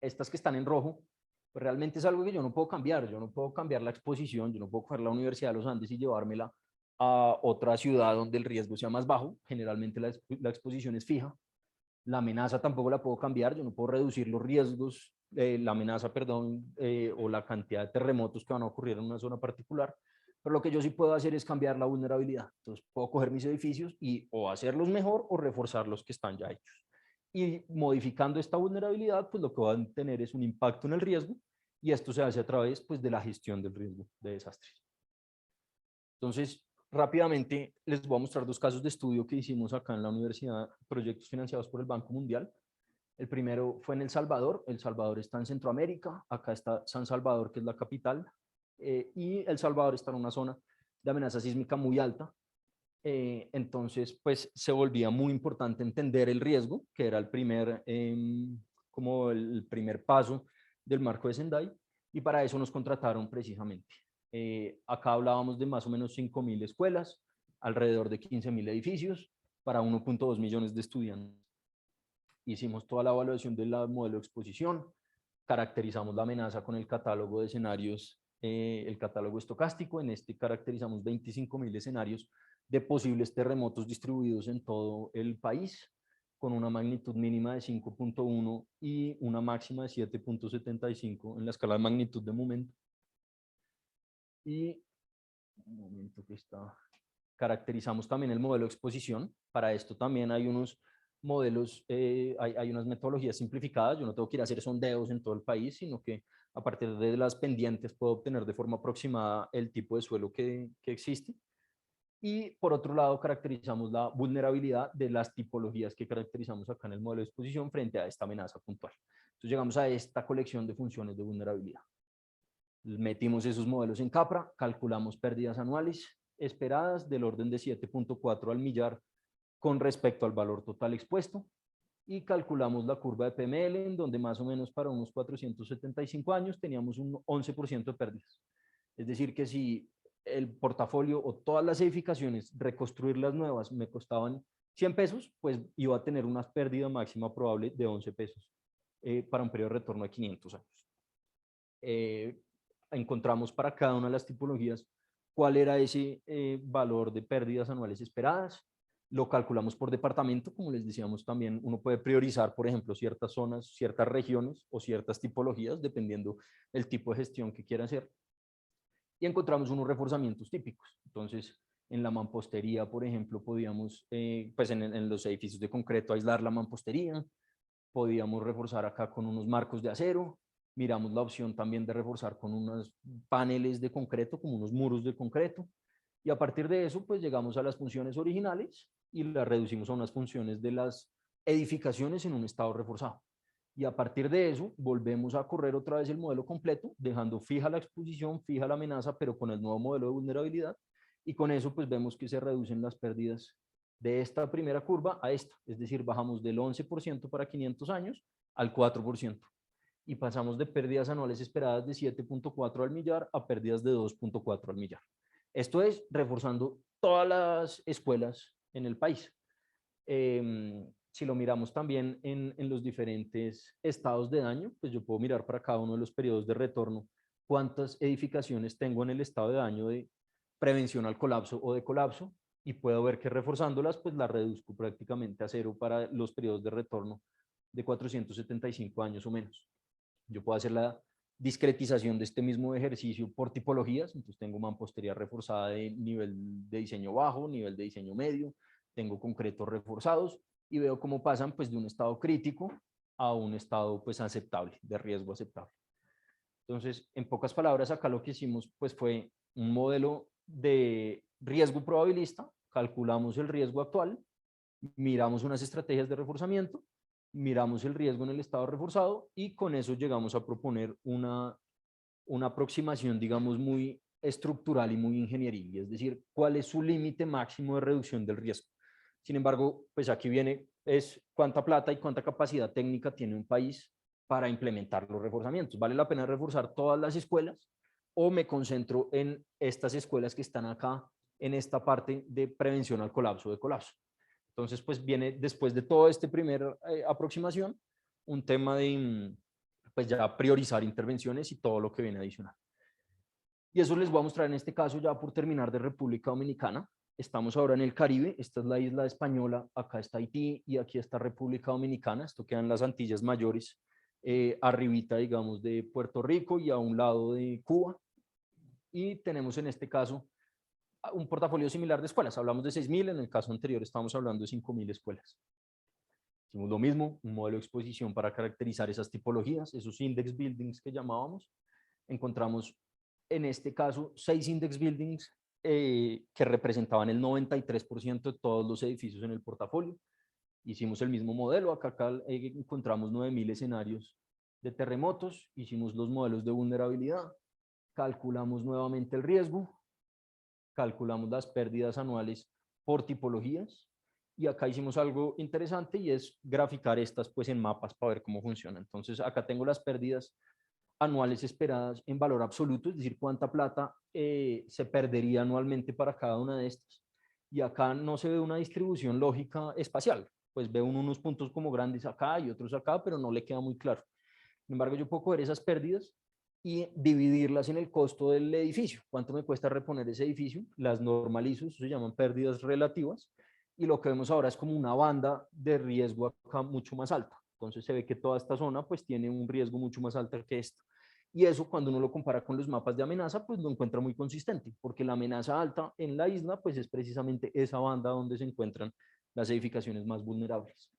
estas que están en rojo, pues realmente es algo que yo no puedo cambiar. Yo no puedo cambiar la exposición, yo no puedo coger la Universidad de los Andes y llevármela a otra ciudad donde el riesgo sea más bajo. Generalmente la exposición es fija. La amenaza tampoco la puedo cambiar, yo no puedo reducir los riesgos, la amenaza, perdón, o la cantidad de terremotos que van a ocurrir en una zona particular, pero lo que yo sí puedo hacer es cambiar la vulnerabilidad. Entonces puedo coger mis edificios y o hacerlos mejor o reforzar los que están ya hechos. Y modificando esta vulnerabilidad, pues lo que van a tener es un impacto en el riesgo y esto se hace a través pues, de la gestión del riesgo de desastres. Entonces, rápidamente les voy a mostrar dos casos de estudio que hicimos acá en la universidad, proyectos financiados por el Banco Mundial. El primero fue en El Salvador. El Salvador está en Centroamérica. Acá está San Salvador, que es la capital. Y El Salvador está en una zona de amenaza sísmica muy alta. Entonces, pues se volvía muy importante entender el riesgo, que era el primer, como el primer paso del marco de Sendai. Y para eso nos contrataron precisamente. Acá hablábamos de más o menos 5.000 escuelas, alrededor de 15.000 edificios para 1.2 millones de estudiantes. Hicimos toda la evaluación del modelo de exposición, caracterizamos la amenaza con el catálogo de escenarios, el catálogo estocástico. En este caracterizamos 25.000 escenarios de posibles terremotos distribuidos en todo el país, con una magnitud mínima de 5.1 y una máxima de 7.75 en la escala de magnitud de momento. Y un momento que está. Caracterizamos también el modelo de exposición. Para esto también hay unos modelos, hay unas metodologías simplificadas. Yo no tengo que ir a hacer sondeos en todo el país, sino que a partir de las pendientes puedo obtener de forma aproximada el tipo de suelo que existe. Y por otro lado, caracterizamos la vulnerabilidad de las tipologías que caracterizamos acá en el modelo de exposición frente a esta amenaza puntual. Entonces llegamos a esta colección de funciones de vulnerabilidad. Metimos esos modelos en CAPRA, calculamos pérdidas anuales esperadas del orden de 7.4 al millar con respecto al valor total expuesto y calculamos la curva de PML en donde más o menos para unos 475 años teníamos un 11% de pérdidas. Es decir, que si el portafolio o todas las edificaciones, reconstruir las nuevas, me costaban 100 pesos, pues iba a tener una pérdida máxima probable de 11 pesos para un periodo de retorno de 500 años. Encontramos para cada una de las tipologías cuál era ese valor de pérdidas anuales esperadas. Lo calculamos por departamento, como les decíamos también, uno puede priorizar, por ejemplo, ciertas zonas, ciertas regiones o ciertas tipologías, dependiendo del tipo de gestión que quiera hacer. Y encontramos unos reforzamientos típicos. Entonces, en la mampostería, por ejemplo, podíamos, pues en los edificios de concreto, aislar la mampostería, podíamos reforzar acá con unos marcos de acero, miramos la opción también de reforzar con unos paneles de concreto, como unos muros de concreto, y a partir de eso, pues llegamos a las funciones originales y las reducimos a unas funciones de las edificaciones en un estado reforzado. Y a partir de eso, volvemos a correr otra vez el modelo completo, dejando fija la exposición, fija la amenaza, pero con el nuevo modelo de vulnerabilidad, y con eso, pues vemos que se reducen las pérdidas de esta primera curva a esta, es decir, bajamos del 11% para 500 años al 4% y pasamos de pérdidas anuales esperadas de 7.4 al millar a pérdidas de 2.4 al millar. Esto es reforzando todas las escuelas en el país. Si lo miramos también en los diferentes estados de daño, pues yo puedo mirar para cada uno de los periodos de retorno cuántas edificaciones tengo en el estado de daño de prevención al colapso o de colapso, y puedo ver que reforzándolas, pues las reduzco prácticamente a cero para los periodos de retorno de 475 años o menos. Yo puedo hacer la discretización de este mismo ejercicio por tipologías. Entonces tengo mampostería reforzada de nivel de diseño bajo, nivel de diseño medio, tengo concretos reforzados y veo cómo pasan pues de un estado crítico a un estado pues aceptable, de riesgo aceptable. Entonces, en pocas palabras, acá lo que hicimos pues fue un modelo de riesgo probabilista, calculamos el riesgo actual, miramos unas estrategias de reforzamiento, miramos el riesgo en el estado reforzado y con eso llegamos a proponer una aproximación, digamos, muy estructural y muy ingenieril, es decir, cuál es su límite máximo de reducción del riesgo. Sin embargo, pues aquí viene, es cuánta plata y cuánta capacidad técnica tiene un país para implementar los reforzamientos. ¿Vale la pena reforzar todas las escuelas o me concentro en estas escuelas que están acá en esta parte de prevención al colapso de colapso? Entonces, pues viene después de todo este primer aproximación, un tema de pues ya priorizar intervenciones y todo lo que viene adicional. Y eso les voy a mostrar en este caso ya por terminar de República Dominicana. Estamos ahora en el Caribe, esta es la isla española, acá está Haití y aquí está República Dominicana, esto queda en las Antillas Mayores, arribita, digamos, de Puerto Rico y a un lado de Cuba. Y tenemos en este caso un portafolio similar de escuelas, hablamos de 6.000, en el caso anterior estábamos hablando de 5.000 escuelas. Hicimos lo mismo, un modelo de exposición para caracterizar esas tipologías, esos index buildings que llamábamos. Encontramos en este caso 6 index buildings que representaban el 93% de todos los edificios en el portafolio. Hicimos el mismo modelo, acá encontramos 9.000 escenarios de terremotos, hicimos los modelos de vulnerabilidad, calculamos nuevamente el riesgo, calculamos las pérdidas anuales por tipologías y acá hicimos algo interesante y es graficar estas pues en mapas para ver cómo funciona. Entonces acá tengo las pérdidas anuales esperadas en valor absoluto, es decir, cuánta plata se perdería anualmente para cada una de estas. Y acá no se ve una distribución lógica espacial, pues veo unos puntos como grandes acá y otros acá, pero no le queda muy claro. Sin embargo, yo puedo coger esas pérdidas y dividirlas en el costo del edificio. ¿Cuánto me cuesta reponer ese edificio? Las normalizo, eso se llaman pérdidas relativas, y lo que vemos ahora es como una banda de riesgo acá mucho más alta. Entonces se ve que toda esta zona pues tiene un riesgo mucho más alto que esta. Y eso cuando uno lo compara con los mapas de amenaza, pues lo encuentra muy consistente, porque la amenaza alta en la isla pues es precisamente esa banda donde se encuentran las edificaciones más vulnerables.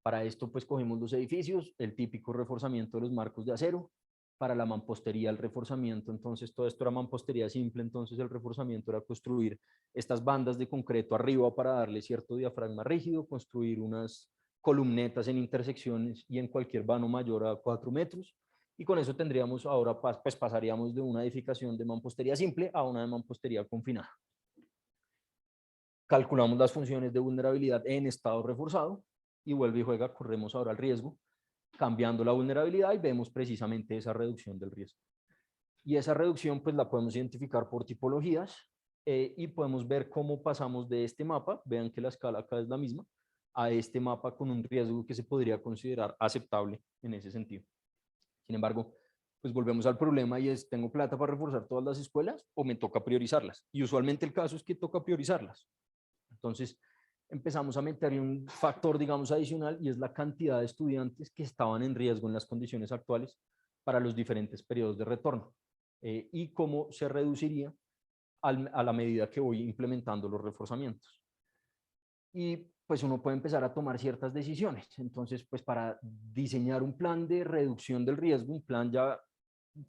Para esto, pues cogemos los edificios, el típico reforzamiento de los marcos de acero. Para la mampostería, el reforzamiento, entonces todo esto era mampostería simple, entonces el reforzamiento era construir estas bandas de concreto arriba para darle cierto diafragma rígido, construir unas columnetas en intersecciones y en cualquier vano mayor a 4 metros. Y con eso tendríamos ahora, pues pasaríamos de una edificación de mampostería simple a una de mampostería confinada. Calculamos las funciones de vulnerabilidad en estado reforzado y vuelve y juega, corremos ahora el riesgo, cambiando la vulnerabilidad y vemos precisamente esa reducción del riesgo. Y esa reducción pues la podemos identificar por tipologías y podemos ver cómo pasamos de este mapa, vean que la escala acá es la misma, a este mapa con un riesgo que se podría considerar aceptable en ese sentido. Sin embargo, pues volvemos al problema y es, ¿tengo plata para reforzar todas las escuelas o me toca priorizarlas? Y usualmente el caso es que toca priorizarlas. Entonces, empezamos a meterle un factor, digamos, adicional y es la cantidad de estudiantes que estaban en riesgo en las condiciones actuales para los diferentes periodos de retorno y cómo se reduciría a la medida que voy implementando los reforzamientos. Y pues uno puede empezar a tomar ciertas decisiones. Entonces, pues para diseñar un plan de reducción del riesgo, un plan ya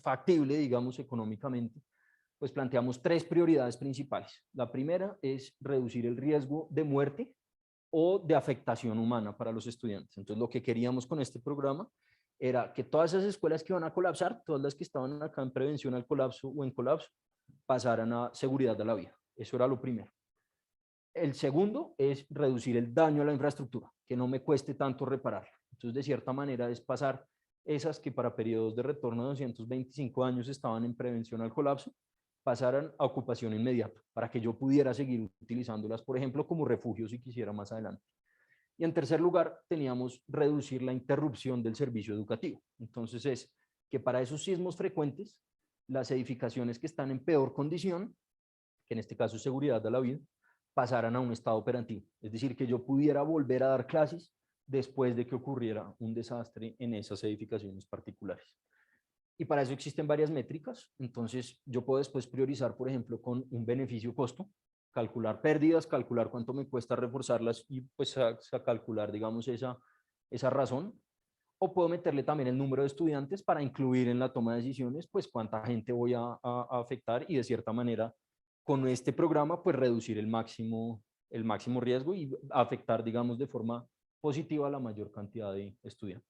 factible, digamos, económicamente, pues planteamos 3 prioridades principales. La primera es reducir el riesgo de muerte o de afectación humana para los estudiantes. Entonces, lo que queríamos con este programa era que todas esas escuelas que van a colapsar, todas las que estaban acá en prevención al colapso o en colapso, pasaran a seguridad de la vida. Eso era lo primero. El segundo es reducir el daño a la infraestructura, que no me cueste tanto repararla. Entonces, de cierta manera, es pasar esas que para periodos de retorno de 225 años estaban en prevención al colapso, pasaran a ocupación inmediata, para que yo pudiera seguir utilizándolas, por ejemplo, como refugio si quisiera más adelante. Y en tercer lugar, teníamos reducir la interrupción del servicio educativo. Entonces es que para esos sismos frecuentes, las edificaciones que están en peor condición, que en este caso es seguridad de la vida, pasaran a un estado operativo. Es decir, que yo pudiera volver a dar clases después de que ocurriera un desastre en esas edificaciones particulares. Y para eso existen varias métricas. Entonces, yo puedo después priorizar, por ejemplo, con un beneficio-costo, calcular pérdidas, calcular cuánto me cuesta reforzarlas y pues a calcular, digamos, esa razón. O puedo meterle también el número de estudiantes para incluir en la toma de decisiones, pues cuánta gente voy a afectar y de cierta manera, con este programa, pues reducir el máximo el máximo riesgo y afectar, digamos, de forma positiva a la mayor cantidad de estudiantes.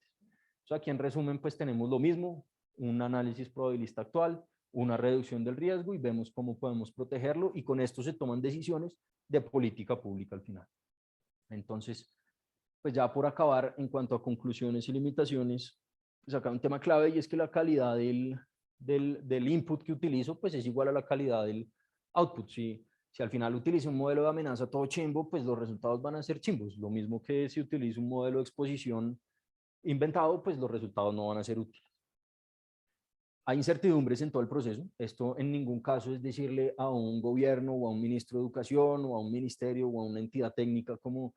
Entonces, aquí en resumen, pues tenemos lo mismo, un análisis probabilista actual, una reducción del riesgo y vemos cómo podemos protegerlo y con esto se toman decisiones de política pública al final. Entonces, pues ya por acabar, en cuanto a conclusiones y limitaciones, pues acá un tema clave y es que la calidad del input que utilizo, pues es igual a la calidad del output. Si al final utilizo un modelo de amenaza todo chimbo, pues los resultados van a ser chimbos. Lo mismo que si utilizo un modelo de exposición inventado, pues los resultados no van a ser útiles. Hay incertidumbres en todo el proceso. Esto en ningún caso es decirle a un gobierno o a un ministro de educación o a un ministerio o a una entidad técnica como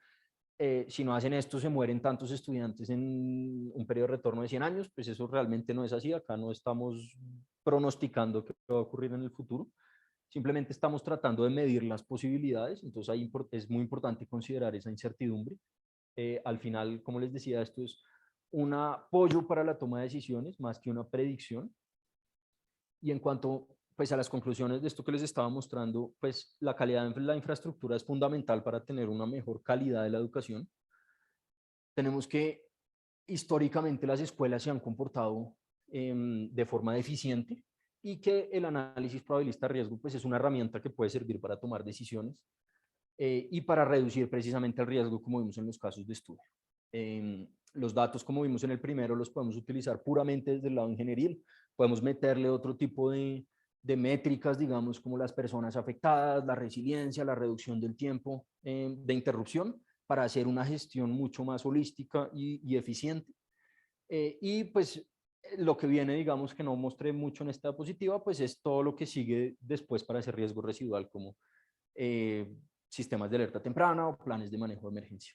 si no hacen esto se mueren tantos estudiantes en un periodo de retorno de 100 años, pues eso realmente no es así. Acá no estamos pronosticando qué va a ocurrir en el futuro. Simplemente estamos tratando de medir las posibilidades. Entonces ahí es muy importante considerar esa incertidumbre. Al final, como les decía, esto es un apoyo para la toma de decisiones más que una predicción. Y en cuanto pues, a las conclusiones de esto que les estaba mostrando, pues la calidad de la infraestructura es fundamental para tener una mejor calidad de la educación. Tenemos que históricamente las escuelas se han comportado de forma deficiente y que el análisis probabilista de riesgo pues, es una herramienta que puede servir para tomar decisiones y para reducir precisamente el riesgo como vimos en los casos de estudio. Los datos, como vimos en el primero, los podemos utilizar puramente desde el lado ingenieril. Podemos meterle otro tipo de métricas, digamos, como las personas afectadas, la resiliencia, la reducción del tiempo de interrupción, para hacer una gestión mucho más holística y eficiente. Y pues lo que viene, digamos, que no mostré mucho en esta diapositiva, pues es todo lo que sigue después para ese riesgo residual, como sistemas de alerta temprana o planes de manejo de emergencia.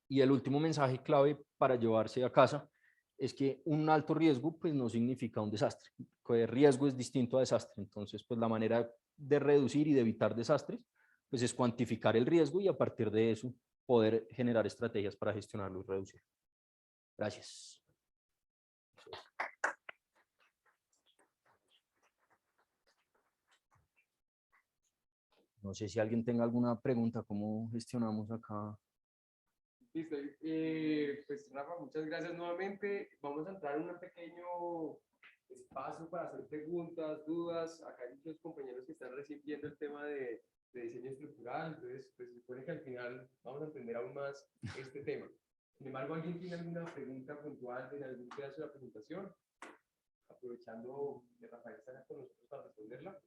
Y el último mensaje clave para llevarse a casa es que un alto riesgo pues no significa un desastre. El riesgo es distinto a desastre. Entonces, pues la manera de reducir y de evitar desastres pues es cuantificar el riesgo y a partir de eso poder generar estrategias para gestionarlo y reducirlo. Gracias. No sé si alguien tenga alguna pregunta, ¿cómo gestionamos acá? Listo, pues Rafa, muchas gracias nuevamente. Vamos a entrar en un pequeño espacio para hacer preguntas, dudas. Acá hay muchos compañeros que están recién viendo el tema de diseño estructural, entonces pues se supone que al final vamos a entender aún más este tema. Sin embargo, ¿alguien tiene alguna pregunta puntual en algún pedazo de la presentación? Aprovechando que Rafael está con nosotros para responderla.